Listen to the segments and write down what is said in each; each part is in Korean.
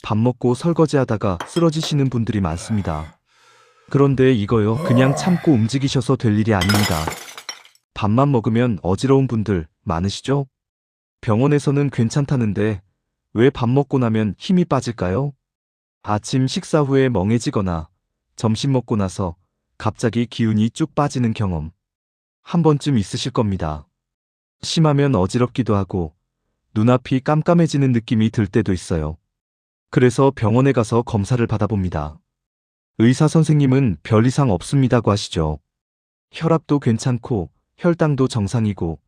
밥 먹고 설거지하다가 쓰러지시는 분들이 많습니다. 그런데 이거요, 그냥 참고 움직이셔서 될 일이 아닙니다. 밥만 먹으면 어지러운 분들 많으시죠? 병원에서는 괜찮다는데 왜 밥 먹고 나면 힘이 빠질까요? 아침 식사 후에 멍해지거나 점심 먹고 나서 갑자기 기운이 쭉 빠지는 경험 한 번쯤 있으실 겁니다. 심하면 어지럽기도 하고 눈앞이 깜깜해지는 느낌이 들 때도 있어요. 그래서 병원에 가서 검사를 받아봅니다. 의사 선생님은 별 이상 없습니다고 하시죠. 혈압도 괜찮고 혈당도 정상이고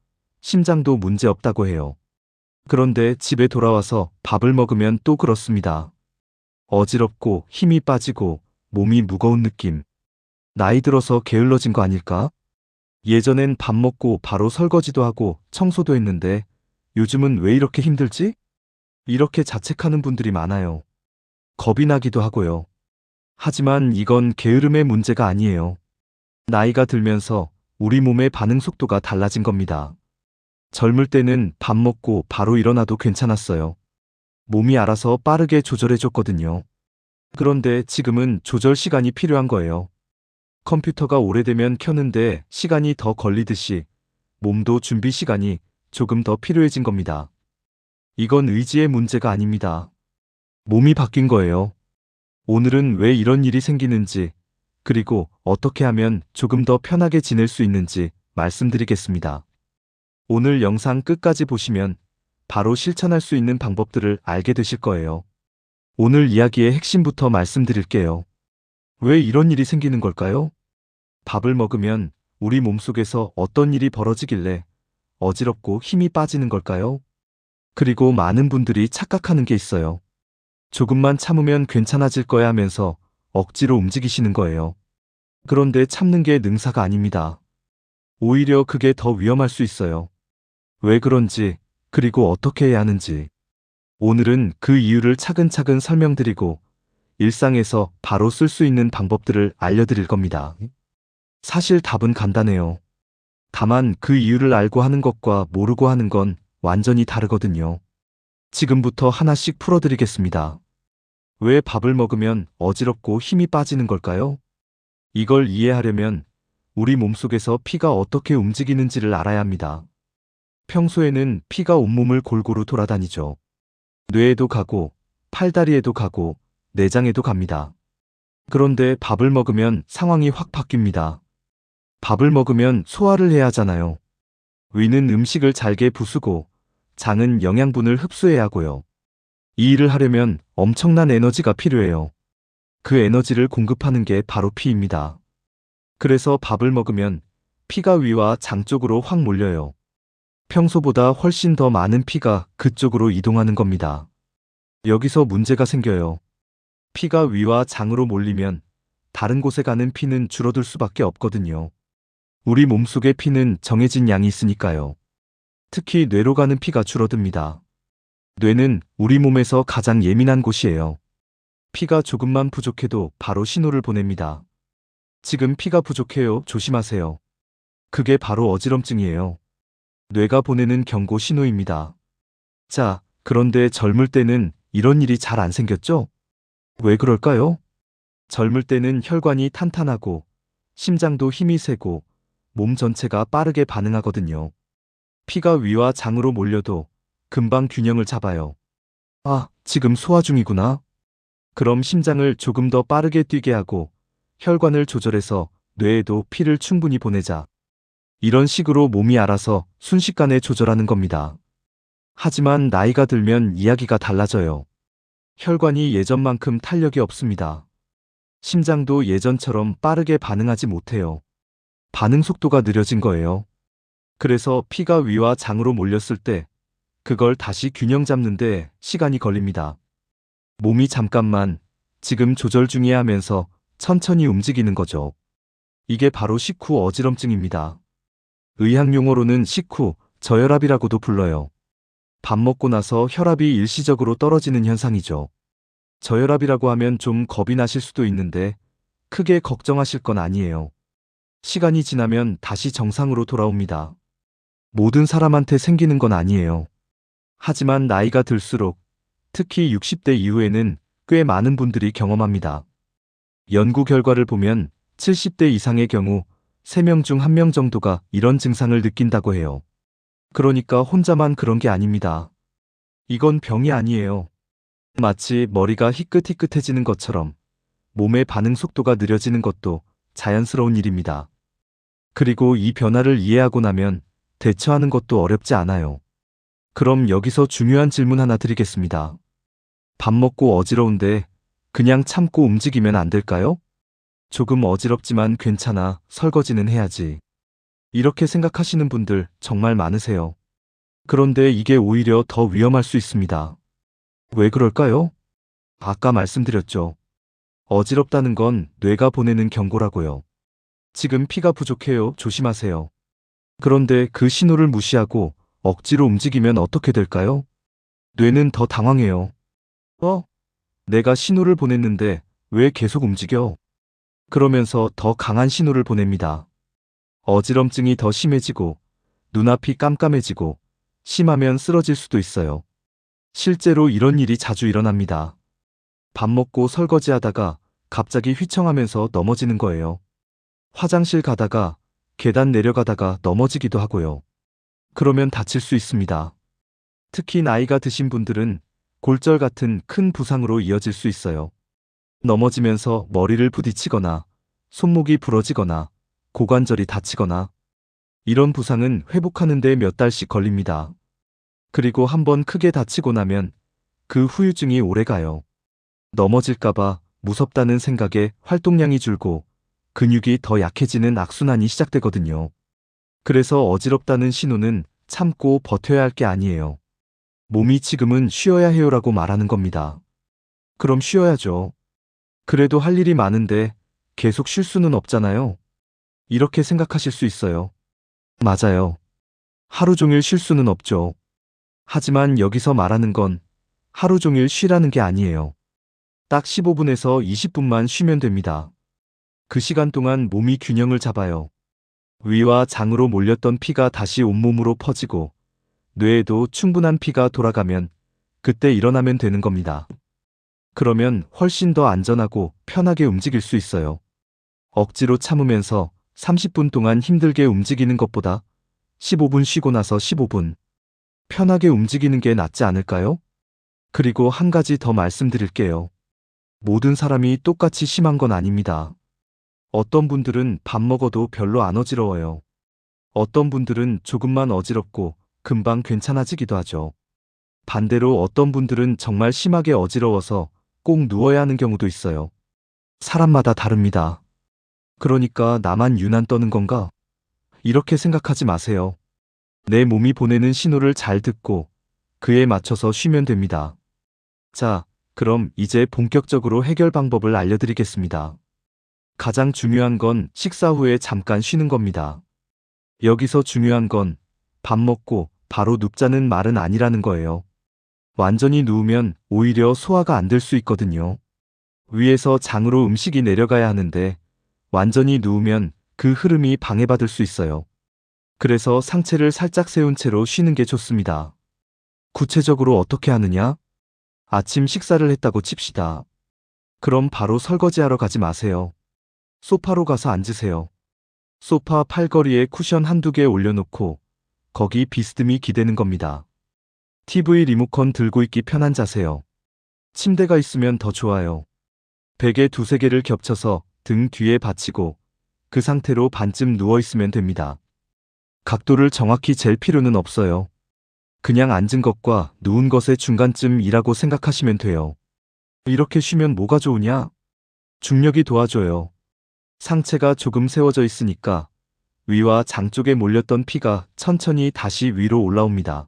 심장도 문제 없다고 해요. 그런데 집에 돌아와서 밥을 먹으면 또 그렇습니다. 어지럽고 힘이 빠지고 몸이 무거운 느낌. 나이 들어서 게을러진 거 아닐까? 예전엔 밥 먹고 바로 설거지도 하고 청소도 했는데 요즘은 왜 이렇게 힘들지? 이렇게 자책하는 분들이 많아요. 겁이 나기도 하고요. 하지만 이건 게으름의 문제가 아니에요. 나이가 들면서 우리 몸의 반응 속도가 달라진 겁니다. 젊을 때는 밥 먹고 바로 일어나도 괜찮았어요. 몸이 알아서 빠르게 조절해줬거든요. 그런데 지금은 조절 시간이 필요한 거예요. 컴퓨터가 오래되면 켜는데 시간이 더 걸리듯이 몸도 준비 시간이 조금 더 필요해진 겁니다. 이건 의지의 문제가 아닙니다. 몸이 바뀐 거예요. 오늘은 왜 이런 일이 생기는지, 그리고 어떻게 하면 조금 더 편하게 지낼 수 있는지 말씀드리겠습니다. 오늘 영상 끝까지 보시면 바로 실천할 수 있는 방법들을 알게 되실 거예요. 오늘 이야기의 핵심부터 말씀드릴게요. 왜 이런 일이 생기는 걸까요? 밥을 먹으면 우리 몸속에서 어떤 일이 벌어지길래 어지럽고 힘이 빠지는 걸까요? 그리고 많은 분들이 착각하는 게 있어요. 조금만 참으면 괜찮아질 거야 하면서 억지로 움직이시는 거예요. 그런데 참는 게 능사가 아닙니다. 오히려 그게 더 위험할 수 있어요. 왜 그런지, 그리고 어떻게 해야 하는지. 오늘은 그 이유를 차근차근 설명드리고 일상에서 바로 쓸 수 있는 방법들을 알려드릴 겁니다. 사실 답은 간단해요. 다만 그 이유를 알고 하는 것과 모르고 하는 건 완전히 다르거든요. 지금부터 하나씩 풀어드리겠습니다. 왜 밥을 먹으면 어지럽고 힘이 빠지는 걸까요? 이걸 이해하려면 우리 몸속에서 피가 어떻게 움직이는지를 알아야 합니다. 평소에는 피가 온몸을 골고루 돌아다니죠. 뇌에도 가고, 팔다리에도 가고, 내장에도 갑니다. 그런데 밥을 먹으면 상황이 확 바뀝니다. 밥을 먹으면 소화를 해야 하잖아요. 위는 음식을 잘게 부수고, 장은 영양분을 흡수해야 하고요. 이 일을 하려면 엄청난 에너지가 필요해요. 그 에너지를 공급하는 게 바로 피입니다. 그래서 밥을 먹으면 피가 위와 장 쪽으로 확 몰려요. 평소보다 훨씬 더 많은 피가 그쪽으로 이동하는 겁니다. 여기서 문제가 생겨요. 피가 위와 장으로 몰리면 다른 곳에 가는 피는 줄어들 수밖에 없거든요. 우리 몸속의 피는 정해진 양이 있으니까요. 특히 뇌로 가는 피가 줄어듭니다. 뇌는 우리 몸에서 가장 예민한 곳이에요. 피가 조금만 부족해도 바로 신호를 보냅니다. 지금 피가 부족해요. 조심하세요. 그게 바로 어지럼증이에요. 뇌가 보내는 경고 신호입니다. 자, 그런데 젊을 때는 이런 일이 잘 안 생겼죠? 왜 그럴까요? 젊을 때는 혈관이 탄탄하고 심장도 힘이 세고 몸 전체가 빠르게 반응하거든요. 피가 위와 장으로 몰려도 금방 균형을 잡아요. 아, 지금 소화 중이구나. 그럼 심장을 조금 더 빠르게 뛰게 하고 혈관을 조절해서 뇌에도 피를 충분히 보내자. 이런 식으로 몸이 알아서 순식간에 조절하는 겁니다. 하지만 나이가 들면 이야기가 달라져요. 혈관이 예전만큼 탄력이 없습니다. 심장도 예전처럼 빠르게 반응하지 못해요. 반응 속도가 느려진 거예요. 그래서 피가 위와 장으로 몰렸을 때 그걸 다시 균형 잡는데 시간이 걸립니다. 몸이 잠깐만 지금 조절 중이야 하면서 천천히 움직이는 거죠. 이게 바로 식후 어지럼증입니다. 의학 용어로는 식후 저혈압이라고도 불러요. 밥 먹고 나서 혈압이 일시적으로 떨어지는 현상이죠. 저혈압이라고 하면 좀 겁이 나실 수도 있는데 크게 걱정하실 건 아니에요. 시간이 지나면 다시 정상으로 돌아옵니다. 모든 사람한테 생기는 건 아니에요. 하지만 나이가 들수록 특히 60대 이후에는 꽤 많은 분들이 경험합니다. 연구 결과를 보면 70대 이상의 경우 3명 중 1명 정도가 이런 증상을 느낀다고 해요. 그러니까 혼자만 그런 게 아닙니다. 이건 병이 아니에요. 마치 머리가 희끗희끗해지는 것처럼 몸의 반응 속도가 느려지는 것도 자연스러운 일입니다. 그리고 이 변화를 이해하고 나면 대처하는 것도 어렵지 않아요. 그럼 여기서 중요한 질문 하나 드리겠습니다. 밥 먹고 어지러운데 그냥 참고 움직이면 안 될까요? 조금 어지럽지만 괜찮아, 설거지는 해야지. 이렇게 생각하시는 분들 정말 많으세요. 그런데 이게 오히려 더 위험할 수 있습니다. 왜 그럴까요? 아까 말씀드렸죠. 어지럽다는 건 뇌가 보내는 경고라고요. 지금 피가 부족해요. 조심하세요. 그런데 그 신호를 무시하고 억지로 움직이면 어떻게 될까요? 뇌는 더 당황해요. 내가 신호를 보냈는데 왜 계속 움직여? 그러면서 더 강한 신호를 보냅니다. 어지럼증이 더 심해지고 눈앞이 깜깜해지고 심하면 쓰러질 수도 있어요. 실제로 이런 일이 자주 일어납니다. 밥 먹고 설거지하다가 갑자기 휘청하면서 넘어지는 거예요. 화장실 가다가 계단 내려가다가 넘어지기도 하고요. 그러면 다칠 수 있습니다. 특히 나이가 드신 분들은 골절 같은 큰 부상으로 이어질 수 있어요. 넘어지면서 머리를 부딪히거나 손목이 부러지거나 고관절이 다치거나 이런 부상은 회복하는 데 몇 달씩 걸립니다. 그리고 한번 크게 다치고 나면 그 후유증이 오래가요. 넘어질까봐 무섭다는 생각에 활동량이 줄고 근육이 더 약해지는 악순환이 시작되거든요. 그래서 어지럽다는 신호는 참고 버텨야 할 게 아니에요. 몸이 지금은 쉬어야 해요라고 말하는 겁니다. 그럼 쉬어야죠. 그래도 할 일이 많은데 계속 쉴 수는 없잖아요. 이렇게 생각하실 수 있어요. 맞아요. 하루 종일 쉴 수는 없죠. 하지만 여기서 말하는 건 하루 종일 쉬라는 게 아니에요. 딱 15분에서 20분만 쉬면 됩니다. 그 시간 동안 몸이 균형을 잡아요. 위와 장으로 몰렸던 피가 다시 온몸으로 퍼지고 뇌에도 충분한 피가 돌아가면 그때 일어나면 되는 겁니다. 그러면 훨씬 더 안전하고 편하게 움직일 수 있어요. 억지로 참으면서 30분 동안 힘들게 움직이는 것보다 15분 쉬고 나서 15분 편하게 움직이는 게 낫지 않을까요? 그리고 한 가지 더 말씀드릴게요. 모든 사람이 똑같이 심한 건 아닙니다. 어떤 분들은 밥 먹어도 별로 안 어지러워요. 어떤 분들은 조금만 어지럽고 금방 괜찮아지기도 하죠. 반대로 어떤 분들은 정말 심하게 어지러워서 꼭 누워야 하는 경우도 있어요. 사람마다 다릅니다. 그러니까 나만 유난 떠는 건가? 이렇게 생각하지 마세요. 내 몸이 보내는 신호를 잘 듣고 그에 맞춰서 쉬면 됩니다. 자, 그럼 이제 본격적으로 해결 방법을 알려드리겠습니다. 가장 중요한 건 식사 후에 잠깐 쉬는 겁니다. 여기서 중요한 건 밥 먹고 바로 눕자는 말은 아니라는 거예요. 완전히 누우면 오히려 소화가 안 될 수 있거든요. 위에서 장으로 음식이 내려가야 하는데 완전히 누우면 그 흐름이 방해받을 수 있어요. 그래서 상체를 살짝 세운 채로 쉬는 게 좋습니다. 구체적으로 어떻게 하느냐? 아침 식사를 했다고 칩시다. 그럼 바로 설거지하러 가지 마세요. 소파로 가서 앉으세요. 소파 팔걸이에 쿠션 한두 개 올려놓고 거기 비스듬히 기대는 겁니다. TV 리모컨 들고 있기 편한 자세요. 침대가 있으면 더 좋아요. 베개 두세 개를 겹쳐서 등 뒤에 받치고 그 상태로 반쯤 누워있으면 됩니다. 각도를 정확히 잴 필요는 없어요. 그냥 앉은 것과 누운 것의 중간쯤이라고 생각하시면 돼요. 이렇게 쉬면 뭐가 좋으냐? 중력이 도와줘요. 상체가 조금 세워져 있으니까 위와 장 쪽에 몰렸던 피가 천천히 다시 위로 올라옵니다.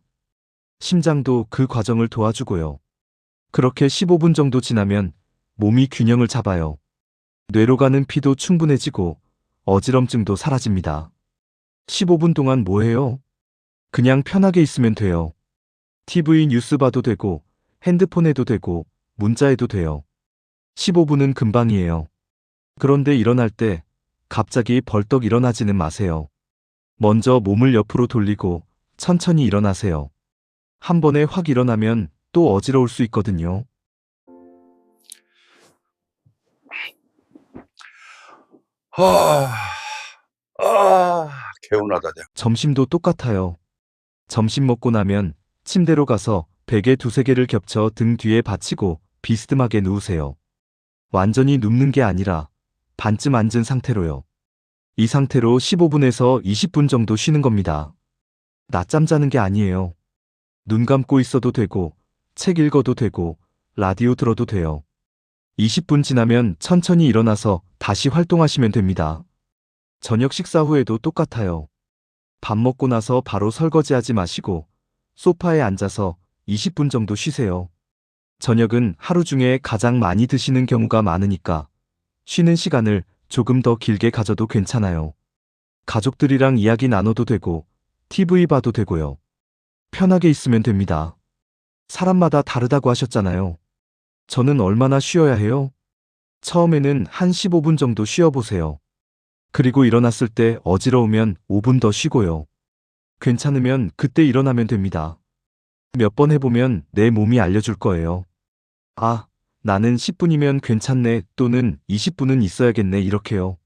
심장도 그 과정을 도와주고요. 그렇게 15분 정도 지나면 몸이 균형을 잡아요. 뇌로 가는 피도 충분해지고 어지럼증도 사라집니다. 15분 동안 뭐 해요? 그냥 편하게 있으면 돼요. TV 뉴스 봐도 되고 핸드폰 해도 되고 문자해도 돼요. 15분은 금방이에요. 그런데 일어날 때 갑자기 벌떡 일어나지는 마세요. 먼저 몸을 옆으로 돌리고 천천히 일어나세요. 한 번에 확 일어나면 또 어지러울 수 있거든요. 아, 개운하다. 점심도 똑같아요. 점심 먹고 나면 침대로 가서 베개 두세 개를 겹쳐 등 뒤에 받치고 비스듬하게 누우세요. 완전히 눕는 게 아니라 반쯤 앉은 상태로요. 이 상태로 15분에서 20분 정도 쉬는 겁니다. 낮잠 자는 게 아니에요. 눈 감고 있어도 되고, 책 읽어도 되고, 라디오 들어도 돼요. 20분 지나면 천천히 일어나서 다시 활동하시면 됩니다. 저녁 식사 후에도 똑같아요. 밥 먹고 나서 바로 설거지하지 마시고 소파에 앉아서 20분 정도 쉬세요. 저녁은 하루 중에 가장 많이 드시는 경우가 많으니까 쉬는 시간을 조금 더 길게 가져도 괜찮아요. 가족들이랑 이야기 나눠도 되고 TV 봐도 되고요. 편하게 있으면 됩니다. 사람마다 다르다고 하셨잖아요. 저는 얼마나 쉬어야 해요? 처음에는 한 15분 정도 쉬어보세요. 그리고 일어났을 때 어지러우면 5분 더 쉬고요. 괜찮으면 그때 일어나면 됩니다. 몇 번 해보면 내 몸이 알려줄 거예요. 아, 나는 10분이면 괜찮네 또는 20분은 있어야겠네 이렇게요.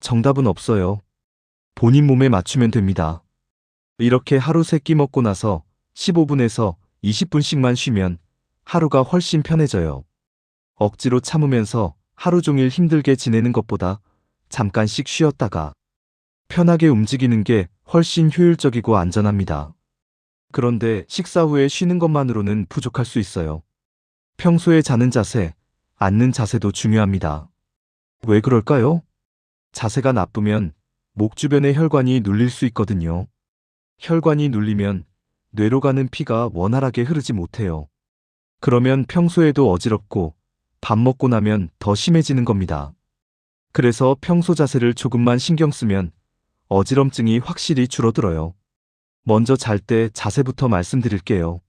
정답은 없어요. 본인 몸에 맞추면 됩니다. 이렇게 하루 3끼 먹고 나서 15분에서 20분씩만 쉬면 하루가 훨씬 편해져요. 억지로 참으면서 하루 종일 힘들게 지내는 것보다 잠깐씩 쉬었다가 편하게 움직이는 게 훨씬 효율적이고 안전합니다. 그런데 식사 후에 쉬는 것만으로는 부족할 수 있어요. 평소에 자는 자세, 앉는 자세도 중요합니다. 왜 그럴까요? 자세가 나쁘면 목 주변의 혈관이 눌릴 수 있거든요. 혈관이 눌리면 뇌로 가는 피가 원활하게 흐르지 못해요. 그러면 평소에도 어지럽고 밥 먹고 나면 더 심해지는 겁니다. 그래서 평소 자세를 조금만 신경 쓰면 어지럼증이 확실히 줄어들어요. 먼저 잘 때 자세부터 말씀드릴게요.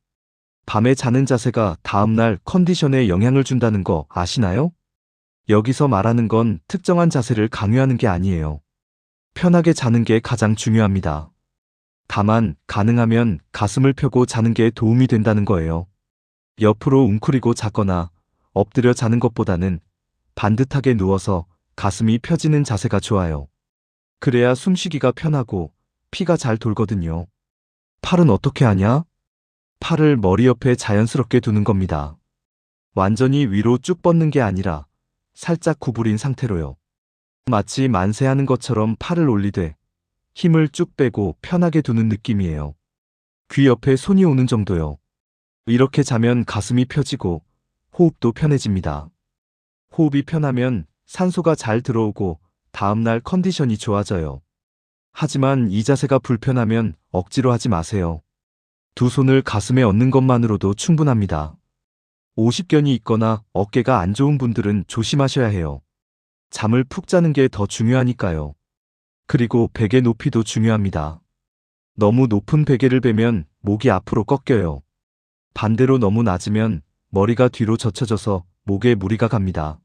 밤에 자는 자세가 다음날 컨디션에 영향을 준다는 거 아시나요? 여기서 말하는 건 특정한 자세를 강요하는 게 아니에요. 편하게 자는 게 가장 중요합니다. 다만 가능하면 가슴을 펴고 자는 게 도움이 된다는 거예요. 옆으로 웅크리고 자거나 엎드려 자는 것보다는 반듯하게 누워서 가슴이 펴지는 자세가 좋아요. 그래야 숨쉬기가 편하고 피가 잘 돌거든요. 팔은 어떻게 하냐? 팔을 머리 옆에 자연스럽게 두는 겁니다. 완전히 위로 쭉 뻗는 게 아니라 살짝 구부린 상태로요. 마치 만세하는 것처럼 팔을 올리되 힘을 쭉 빼고 편하게 두는 느낌이에요. 귀 옆에 손이 오는 정도요. 이렇게 자면 가슴이 펴지고 호흡도 편해집니다. 호흡이 편하면 산소가 잘 들어오고 다음날 컨디션이 좋아져요. 하지만 이 자세가 불편하면 억지로 하지 마세요. 두 손을 가슴에 얹는 것만으로도 충분합니다. 오십견이 있거나 어깨가 안 좋은 분들은 조심하셔야 해요. 잠을 푹 자는 게 더 중요하니까요. 그리고 베개 높이도 중요합니다. 너무 높은 베개를 베면 목이 앞으로 꺾여요. 반대로 너무 낮으면 머리가 뒤로 젖혀져서 목에 무리가 갑니다.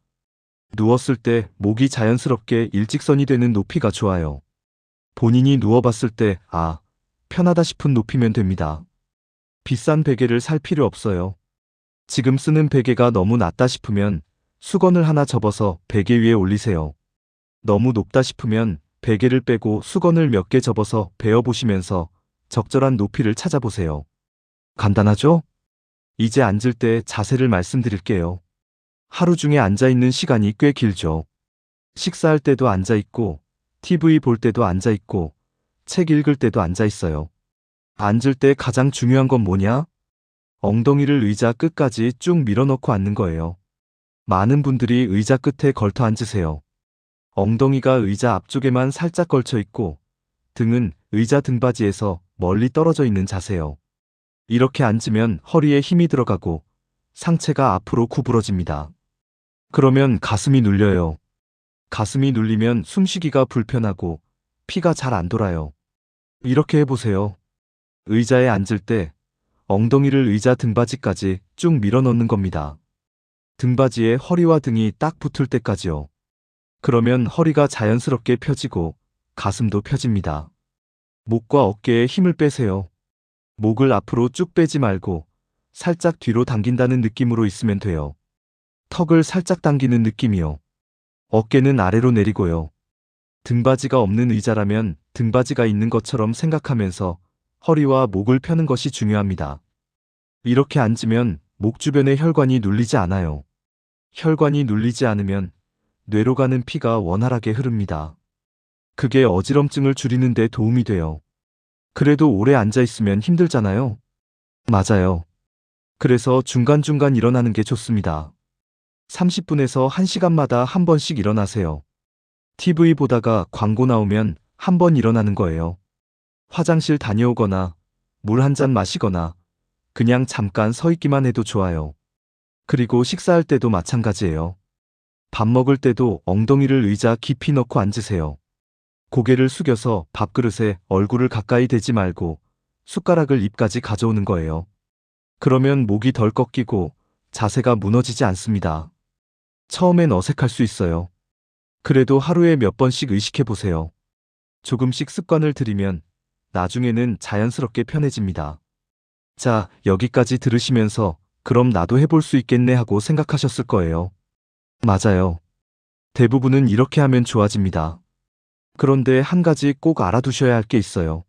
누웠을 때 목이 자연스럽게 일직선이 되는 높이가 좋아요. 본인이 누워봤을 때 편하다 싶은 높이면 됩니다. 비싼 베개를 살 필요 없어요. 지금 쓰는 베개가 너무 낮다 싶으면 수건을 하나 접어서 베개 위에 올리세요. 너무 높다 싶으면 베개를 빼고 수건을 몇 개 접어서 베어보시면서 적절한 높이를 찾아보세요. 간단하죠? 이제 앉을 때 자세를 말씀드릴게요. 하루 중에 앉아있는 시간이 꽤 길죠. 식사할 때도 앉아있고, TV 볼 때도 앉아있고, 책 읽을 때도 앉아있어요. 앉을 때 가장 중요한 건 뭐냐? 엉덩이를 의자 끝까지 쭉 밀어넣고 앉는 거예요. 많은 분들이 의자 끝에 걸터 앉으세요. 엉덩이가 의자 앞쪽에만 살짝 걸쳐 있고, 등은 의자 등받이에서 멀리 떨어져 있는 자세요. 이렇게 앉으면 허리에 힘이 들어가고 상체가 앞으로 구부러집니다. 그러면 가슴이 눌려요. 가슴이 눌리면 숨쉬기가 불편하고 피가 잘 안 돌아요. 이렇게 해보세요. 의자에 앉을 때 엉덩이를 의자 등받이까지 쭉 밀어넣는 겁니다. 등받이에 허리와 등이 딱 붙을 때까지요. 그러면 허리가 자연스럽게 펴지고 가슴도 펴집니다. 목과 어깨에 힘을 빼세요. 목을 앞으로 쭉 빼지 말고 살짝 뒤로 당긴다는 느낌으로 있으면 돼요. 턱을 살짝 당기는 느낌이요. 어깨는 아래로 내리고요. 등받이가 없는 의자라면 등받이가 있는 것처럼 생각하면서 허리와 목을 펴는 것이 중요합니다. 이렇게 앉으면 목 주변의 혈관이 눌리지 않아요. 혈관이 눌리지 않으면 뇌로 가는 피가 원활하게 흐릅니다. 그게 어지럼증을 줄이는 데 도움이 돼요. 그래도 오래 앉아 있으면 힘들잖아요. 맞아요. 그래서 중간중간 일어나는 게 좋습니다. 30분에서 1시간마다 한 번씩 일어나세요. TV 보다가 광고 나오면 한 번 일어나는 거예요. 화장실 다녀오거나 물 한 잔 마시거나 그냥 잠깐 서 있기만 해도 좋아요. 그리고 식사할 때도 마찬가지예요. 밥 먹을 때도 엉덩이를 의자 깊이 넣고 앉으세요. 고개를 숙여서 밥그릇에 얼굴을 가까이 대지 말고 숟가락을 입까지 가져오는 거예요. 그러면 목이 덜 꺾이고 자세가 무너지지 않습니다. 처음엔 어색할 수 있어요. 그래도 하루에 몇 번씩 의식해 보세요. 조금씩 습관을 들이면 나중에는 자연스럽게 편해집니다. 자, 여기까지 들으시면서 그럼 나도 해볼 수 있겠네 하고 생각하셨을 거예요. 맞아요. 대부분은 이렇게 하면 좋아집니다. 그런데 한 가지 꼭 알아두셔야 할 게 있어요.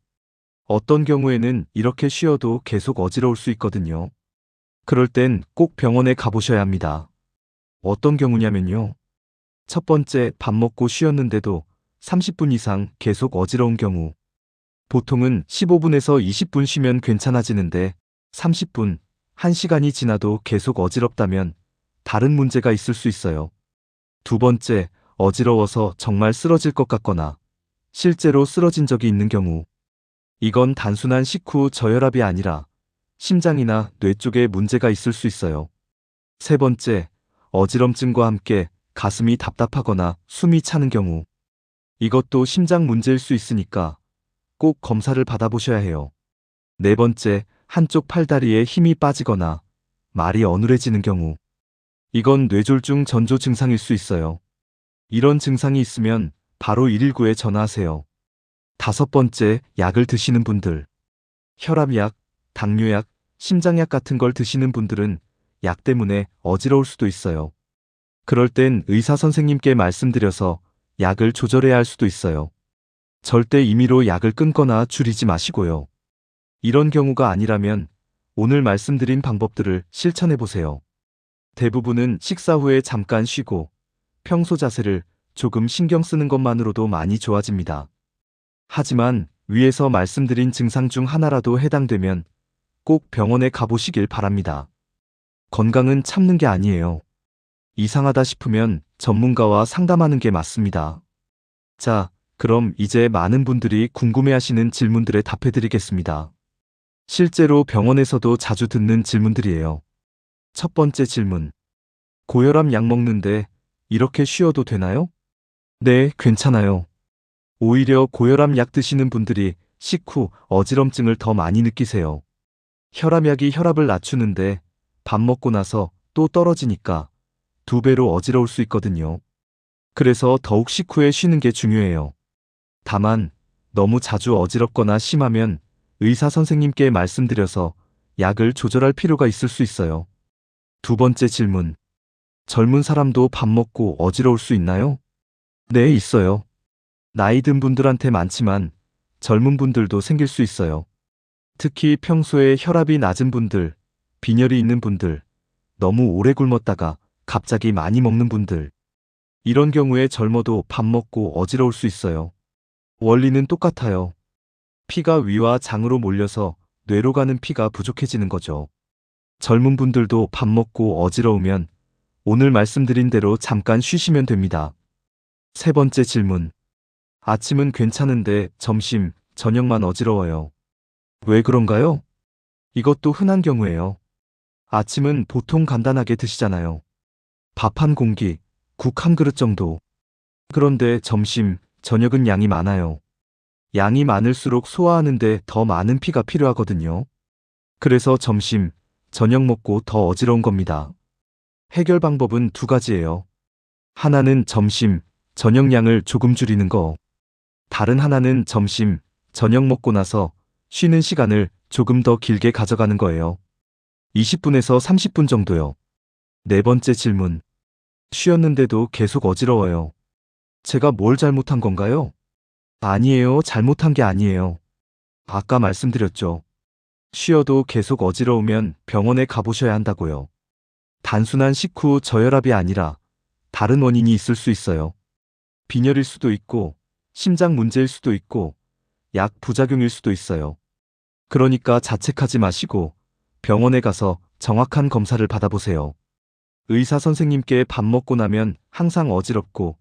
어떤 경우에는 이렇게 쉬어도 계속 어지러울 수 있거든요. 그럴 땐 꼭 병원에 가보셔야 합니다. 어떤 경우냐면요. 첫 번째, 밥 먹고 쉬었는데도 30분 이상 계속 어지러운 경우. 보통은 15분에서 20분 쉬면 괜찮아지는데 30분, 1시간이 지나도 계속 어지럽다면 다른 문제가 있을 수 있어요. 두 번째, 어지러워서 정말 쓰러질 것 같거나 실제로 쓰러진 적이 있는 경우. 이건 단순한 식후 저혈압이 아니라 심장이나 뇌 쪽에 문제가 있을 수 있어요. 세 번째, 어지럼증과 함께 가슴이 답답하거나 숨이 차는 경우. 이것도 심장 문제일 수 있으니까 꼭 검사를 받아보셔야 해요. 네 번째, 한쪽 팔다리에 힘이 빠지거나 말이 어눌해지는 경우. 이건 뇌졸중 전조 증상일 수 있어요. 이런 증상이 있으면 바로 119에 전화하세요. 다섯 번째, 약을 드시는 분들. 혈압약, 당뇨약, 심장약 같은 걸 드시는 분들은 약 때문에 어지러울 수도 있어요. 그럴 땐 의사 선생님께 말씀드려서 약을 조절해야 할 수도 있어요. 절대 임의로 약을 끊거나 줄이지 마시고요. 이런 경우가 아니라면 오늘 말씀드린 방법들을 실천해 보세요. 대부분은 식사 후에 잠깐 쉬고 평소 자세를 조금 신경 쓰는 것만으로도 많이 좋아집니다. 하지만 위에서 말씀드린 증상 중 하나라도 해당되면 꼭 병원에 가보시길 바랍니다. 건강은 참는 게 아니에요. 이상하다 싶으면 전문가와 상담하는 게 맞습니다. 자, 그럼 이제 많은 분들이 궁금해하시는 질문들에 답해드리겠습니다. 실제로 병원에서도 자주 듣는 질문들이에요. 첫 번째 질문. 고혈압 약 먹는데 이렇게 쉬어도 되나요? 네, 괜찮아요. 오히려 고혈압 약 드시는 분들이 식후 어지럼증을 더 많이 느끼세요. 혈압약이 혈압을 낮추는데 밥 먹고 나서 또 떨어지니까 2배로 어지러울 수 있거든요. 그래서 더욱 식후에 쉬는 게 중요해요. 다만 너무 자주 어지럽거나 심하면 의사 선생님께 말씀드려서 약을 조절할 필요가 있을 수 있어요. 두 번째 질문. 젊은 사람도 밥 먹고 어지러울 수 있나요? 네, 있어요. 나이 든 분들한테 많지만 젊은 분들도 생길 수 있어요. 특히 평소에 혈압이 낮은 분들, 빈혈이 있는 분들, 너무 오래 굶었다가 갑자기 많이 먹는 분들. 이런 경우에 젊어도 밥 먹고 어지러울 수 있어요. 원리는 똑같아요. 피가 위와 장으로 몰려서 뇌로 가는 피가 부족해지는 거죠. 젊은 분들도 밥 먹고 어지러우면 오늘 말씀드린 대로 잠깐 쉬시면 됩니다. 세 번째 질문. 아침은 괜찮은데 점심, 저녁만 어지러워요. 왜 그런가요? 이것도 흔한 경우예요. 아침은 보통 간단하게 드시잖아요. 밥 한 공기, 국 한 그릇 정도. 그런데 점심, 저녁은 양이 많아요. 양이 많을수록 소화하는데 더 많은 피가 필요하거든요. 그래서 점심, 저녁 먹고 더 어지러운 겁니다. 해결 방법은 두 가지예요. 하나는 점심, 저녁 양을 조금 줄이는 거. 다른 하나는 점심, 저녁 먹고 나서 쉬는 시간을 조금 더 길게 가져가는 거예요. 20분에서 30분 정도요. 네 번째 질문. 쉬었는데도 계속 어지러워요. 제가 뭘 잘못한 건가요? 아니에요. 잘못한 게 아니에요. 아까 말씀드렸죠. 쉬어도 계속 어지러우면 병원에 가보셔야 한다고요. 단순한 식후 저혈압이 아니라 다른 원인이 있을 수 있어요. 빈혈일 수도 있고, 심장 문제일 수도 있고, 약 부작용일 수도 있어요. 그러니까 자책하지 마시고 병원에 가서 정확한 검사를 받아보세요. 의사 선생님께 밥 먹고 나면 항상 어지럽고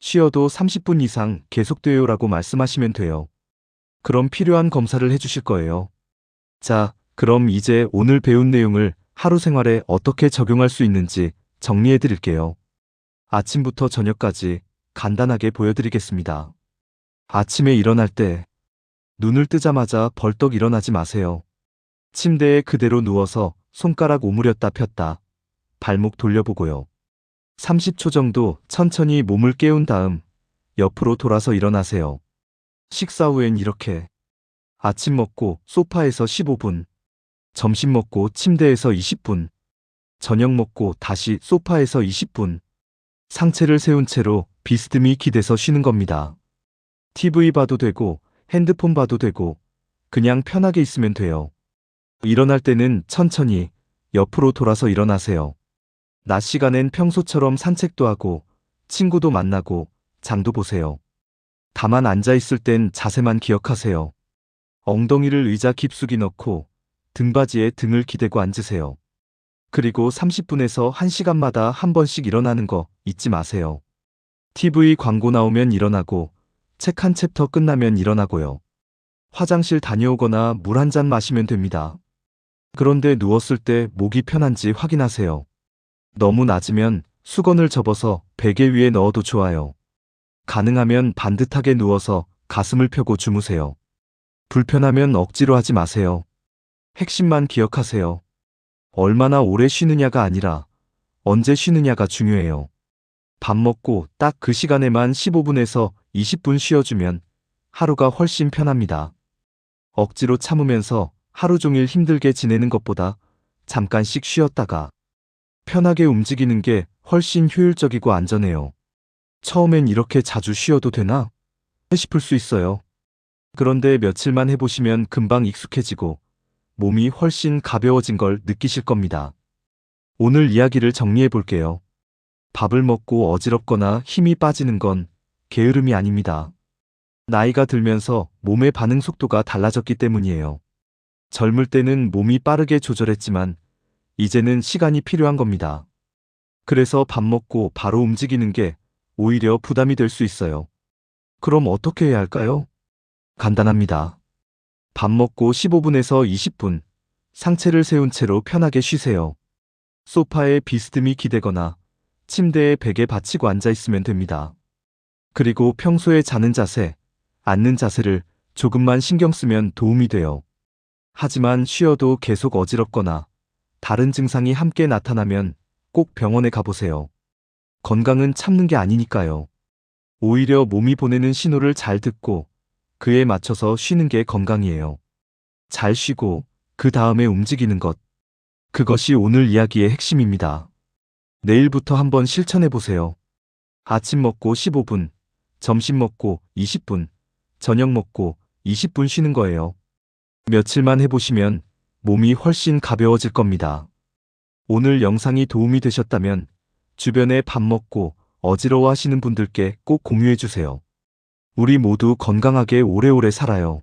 쉬어도 30분 이상 계속돼요라고 말씀하시면 돼요. 그럼 필요한 검사를 해주실 거예요. 자, 그럼 이제 오늘 배운 내용을 하루 생활에 어떻게 적용할 수 있는지 정리해 드릴게요. 아침부터 저녁까지 간단하게 보여드리겠습니다. 아침에 일어날 때 눈을 뜨자마자 벌떡 일어나지 마세요. 침대에 그대로 누워서 손가락 오므렸다 폈다, 발목 돌려보고요. 30초 정도 천천히 몸을 깨운 다음 옆으로 돌아서 일어나세요. 식사 후엔 이렇게 아침 먹고 소파에서 15분, 점심 먹고 침대에서 20분, 저녁 먹고 다시 소파에서 20분, 상체를 세운 채로 비스듬히 기대서 쉬는 겁니다. TV 봐도 되고 핸드폰 봐도 되고 그냥 편하게 있으면 돼요. 일어날 때는 천천히 옆으로 돌아서 일어나세요. 낮 시간엔 평소처럼 산책도 하고 친구도 만나고 장도 보세요. 다만 앉아있을 땐 자세만 기억하세요. 엉덩이를 의자 깊숙이 넣고 등받이에 등을 기대고 앉으세요. 그리고 30분에서 1시간마다 한 번씩 일어나는 거 잊지 마세요. TV 광고 나오면 일어나고 책 한 챕터 끝나면 일어나고요. 화장실 다녀오거나 물 한 잔 마시면 됩니다. 그런데 누웠을 때 목이 편한지 확인하세요. 너무 낮으면 수건을 접어서 베개 위에 넣어도 좋아요. 가능하면 반듯하게 누워서 가슴을 펴고 주무세요. 불편하면 억지로 하지 마세요. 핵심만 기억하세요. 얼마나 오래 쉬느냐가 아니라 언제 쉬느냐가 중요해요. 밥 먹고 딱 그 시간에만 15분에서 20분 쉬어주면 하루가 훨씬 편합니다. 억지로 참으면서 하루 종일 힘들게 지내는 것보다 잠깐씩 쉬었다가 편하게 움직이는 게 훨씬 효율적이고 안전해요. 처음엔 이렇게 자주 쉬어도 되나? 싶을 수 있어요. 그런데 며칠만 해보시면 금방 익숙해지고 몸이 훨씬 가벼워진 걸 느끼실 겁니다. 오늘 이야기를 정리해 볼게요. 밥을 먹고 어지럽거나 힘이 빠지는 건 게으름이 아닙니다. 나이가 들면서 몸의 반응 속도가 달라졌기 때문이에요. 젊을 때는 몸이 빠르게 조절했지만 이제는 시간이 필요한 겁니다. 그래서 밥 먹고 바로 움직이는 게 오히려 부담이 될 수 있어요. 그럼 어떻게 해야 할까요? 간단합니다. 밥 먹고 15분에서 20분, 상체를 세운 채로 편하게 쉬세요. 소파에 비스듬히 기대거나 침대에 베개 받치고 앉아 있으면 됩니다. 그리고 평소에 자는 자세, 앉는 자세를 조금만 신경 쓰면 도움이 돼요. 하지만 쉬어도 계속 어지럽거나 다른 증상이 함께 나타나면 꼭 병원에 가보세요. 건강은 참는 게 아니니까요. 오히려 몸이 보내는 신호를 잘 듣고 그에 맞춰서 쉬는 게 건강이에요. 잘 쉬고 그 다음에 움직이는 것. 그것이 오늘 이야기의 핵심입니다. 내일부터 한번 실천해 보세요. 아침 먹고 15분, 점심 먹고 20분, 저녁 먹고 20분 쉬는 거예요. 며칠만 해보시면 몸이 훨씬 가벼워질 겁니다. 오늘 영상이 도움이 되셨다면 주변에 밥 먹고 어지러워 하시는 분들께 꼭 공유해 주세요. 우리 모두 건강하게 오래오래 살아요.